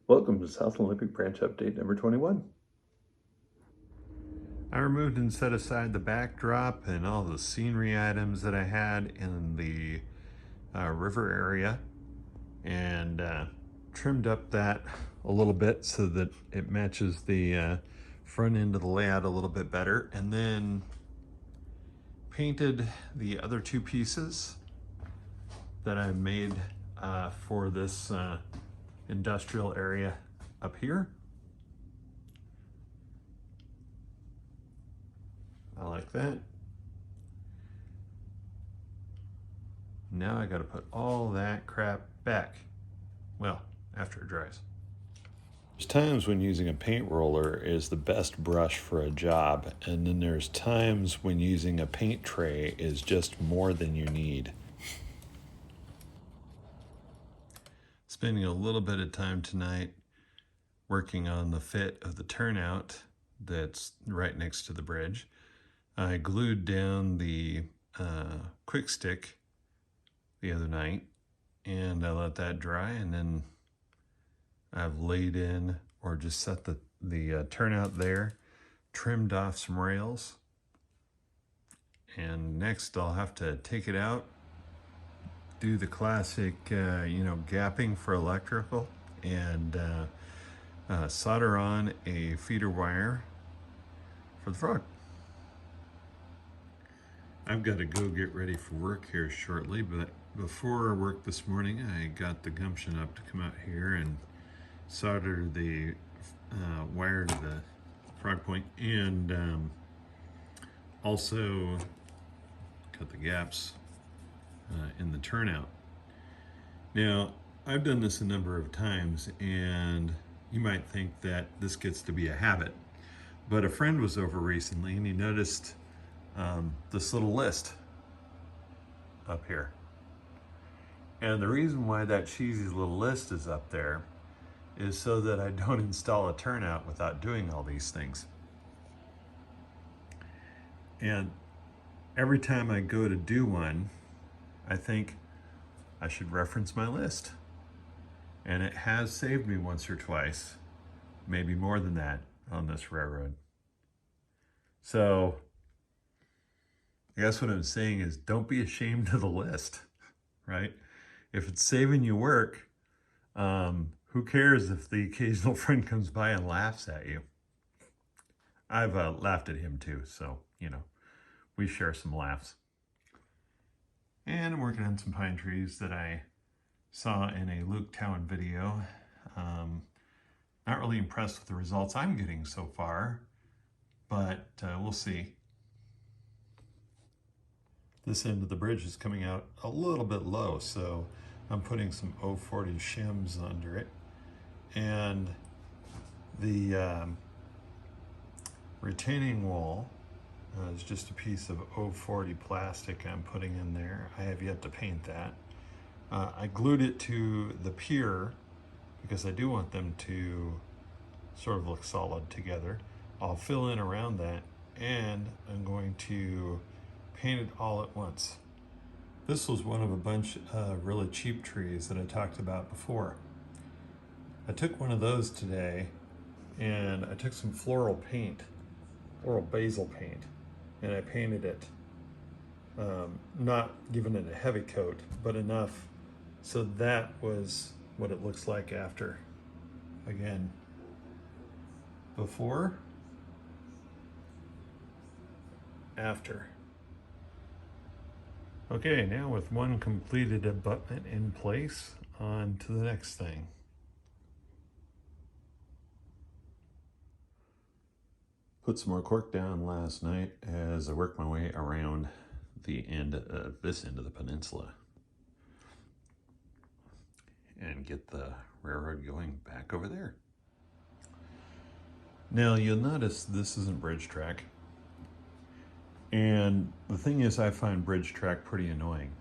Welcome to South Olympic Branch Update number 21. I removed and set aside the backdrop and all the scenery items that I had in the river area and trimmed up that a little bit so that it matches the front end of the layout a little bit better, and then painted the other two pieces that I made for this industrial area up here. I like that. Now I gotta put all that crap back. Well, after it dries. There's times when using a paint roller is the best brush for a job, and then there's times when using a paint tray is just more than you need. Spending a little bit of time tonight working on the fit of the turnout that's right next to the bridge. I glued down the quick stick the other night and I let that dry, and then I've laid in or just set the turnout there, trimmed off some rails, and next I'll have to take it out, do the classic gapping for electrical, and solder on a feeder wire for the frog. I've got to go get ready for work here shortly, but before work this morning, I got the gumption up to come out here and solder the wire to the frog point, and also cut the gaps in the turnout. Now, I've done this a number of times, and you might think that this gets to be a habit, but a friend was over recently and he noticed this little list up here. And the reason why that cheesy little list is up there is so that I don't install a turnout without doing all these things. And every time I go to do one, I think I should reference my list. And it has saved me once or twice, maybe more than that, on this railroad. So I guess what I'm saying is, don't be ashamed of the list, right? If it's saving you work, who cares if the occasional friend comes by and laughs at you? I've laughed at him too, so, we share some laughs. And I'm working on some pine trees that I saw in a Luke Towan video. Not really impressed with the results I'm getting so far, but we'll see. This end of the bridge is coming out a little bit low, so I'm putting some 040 shims under it. And the retaining wall is just a piece of 040 plastic I'm putting in there. I have yet to paint that. I glued it to the pier because I do want them to sort of look solid together. I'll fill in around that, and I'm going to paint it all at once. This was one of a bunch of really cheap trees that I talked about before. I took one of those today and I took some floral basil paint, and I painted it, not giving it a heavy coat, but enough so that was what it looks like after. Again, before, after. Okay, now with one completed abutment in place, on to the next thing. Put some more cork down last night as I worked my way around the end of this end of the peninsula and get the railroad going back over there. Now you'll notice this isn't bridge track. And the thing is, I find bridge track pretty annoying.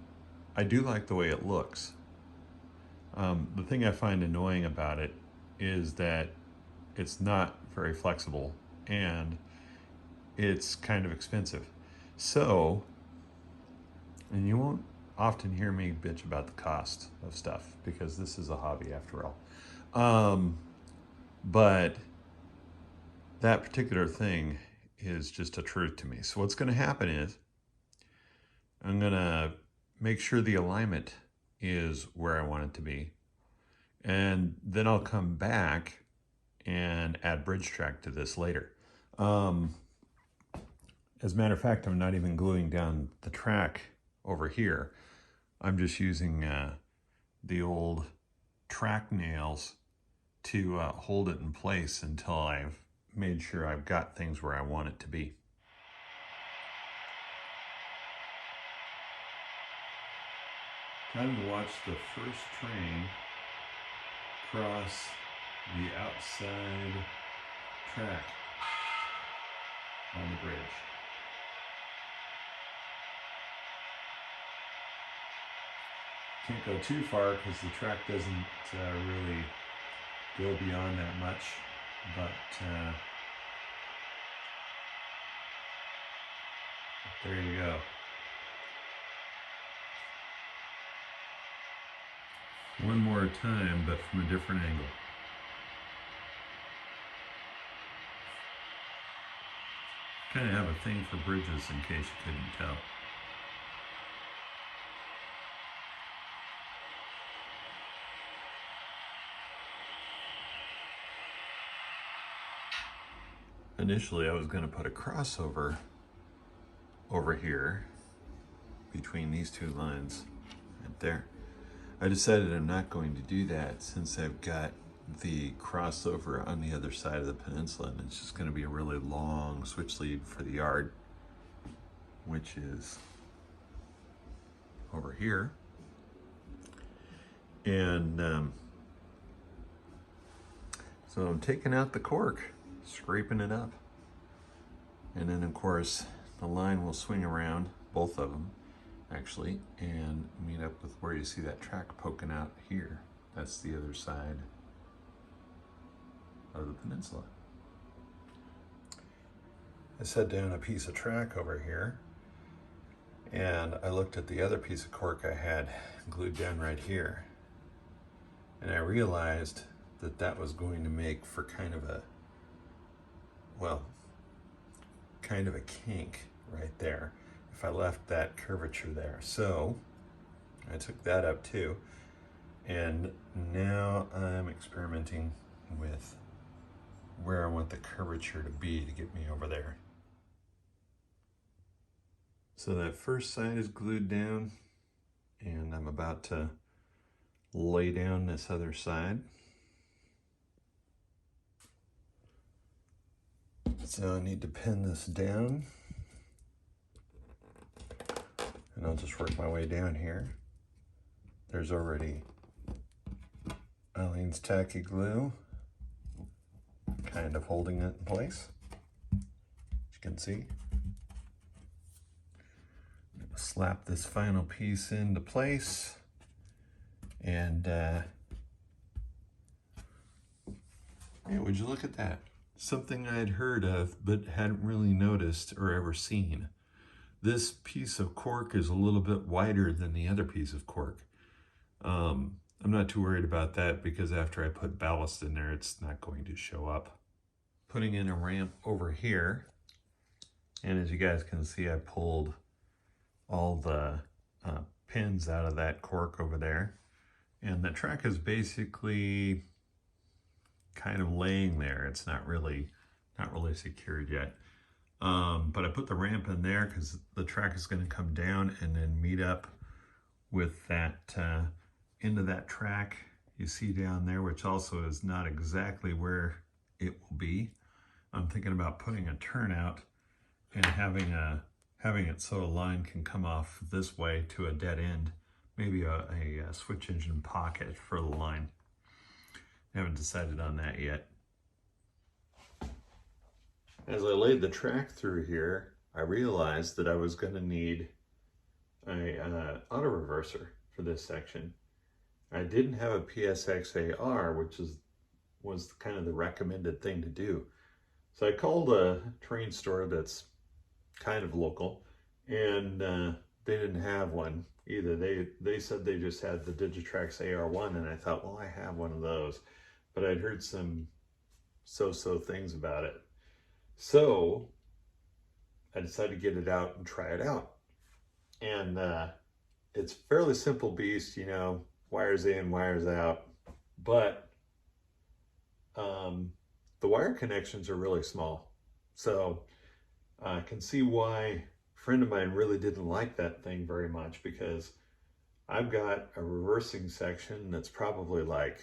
I do like the way it looks. The thing I find annoying about it is that it's not very flexible and it's kind of expensive. So, and you won't often hear me bitch about the cost of stuff because this is a hobby after all. But that particular thing is just a truth to me. So what's going to happen is I'm going to make sure the alignment is where I want it to be. And then I'll come back and add bridge track to this later. As a matter of fact, I'm not even gluing down the track over here. I'm just using the old track nails to hold it in place until I've made sure I've got things where I want it to be. Time to watch the first train cross the outside track on the bridge. Can't go too far because the track doesn't really go beyond that much, but there you go. One more time, but from a different angle. Kind of have a thing for bridges in case you couldn't tell. Initially, I was going to put a crossover over here between these two lines right there. I decided I'm not going to do that since I've got the crossover on the other side of the peninsula, and it's just going to be a really long switch lead for the yard, which is over here. And so I'm taking out the cork, scraping it up, and then of course the line will swing around, both of them actually, and meet up with where you see that track poking out here. That's the other side of the peninsula. I set down a piece of track over here, and I looked at the other piece of cork I had glued down right here, and I realized that that was going to make for kind of a, well, kind of a kink right there if I left that curvature there. So I took that up too, and now I'm experimenting with where I want the curvature to be to get me over there. So that first side is glued down, and I'm about to lay down this other side. So I need to pin this down, and I'll just work my way down here. There's already Eileen's tacky glue kind of holding it in place, as you can see. I'm gonna slap this final piece into place, and yeah, would you look at that? Something I'd heard of but hadn't really noticed or ever seen. This piece of cork is a little bit wider than the other piece of cork. I'm not too worried about that because after I put ballast in there, it's not going to show up. Putting in a ramp over here, and as you guys can see, I pulled all the pins out of that cork over there, and the track is basically kind of laying there. It's not really secured yet. But I put the ramp in there because the track is going to come down and then meet up with that end of that track you see down there, which also is not exactly where it will be. I'm thinking about putting a turnout and having it so a line can come off this way to a dead end, maybe a switch engine pocket for the line. I haven't decided on that yet. As I laid the track through here, I realized that I was going to need a auto reverser for this section. I didn't have a PSX-AR, which was kind of the recommended thing to do. So I called a terrain store that's kind of local, and they didn't have one either. They said they just had the Digitrax AR1, and I thought, well, I have one of those. But I'd heard some so-so things about it. So I decided to get it out and try it out. And it's a fairly simple beast, you know, wires in, wires out. But the wire connections are really small. So I can see why a friend of mine really didn't like that thing very much, because I've got a reversing section that's probably like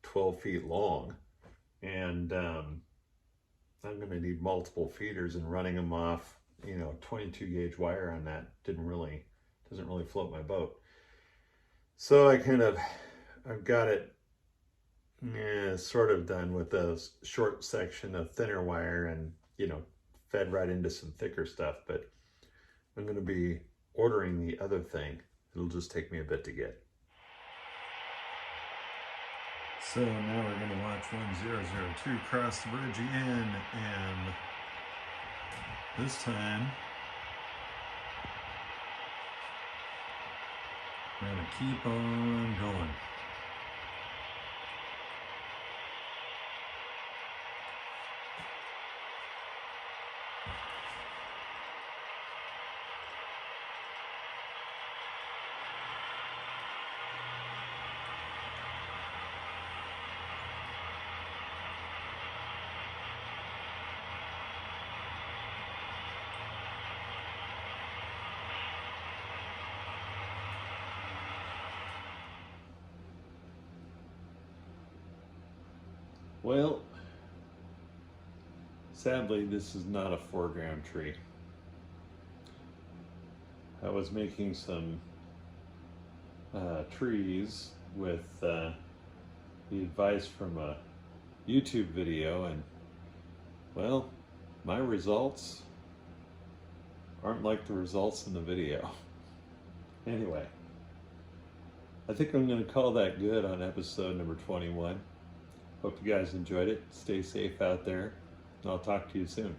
12 feet long, and I'm going to need multiple feeders, and running them off, you know, 22 gauge wire on that doesn't really float my boat. So I've got it sort of done with a short section of thinner wire, and, you know, fed right into some thicker stuff. But I'm going to be ordering the other thing. It'll just take me a bit to get. So now we're going to watch 1002 cross the bridge again, and this time we're going to keep on going. Well, sadly, this is not a 4-gram tree. I was making some trees with the advice from a YouTube video, and well, my results aren't like the results in the video. Anyway, I think I'm going to call that good on episode number 21. Hope you guys enjoyed it. Stay safe out there, and I'll talk to you soon.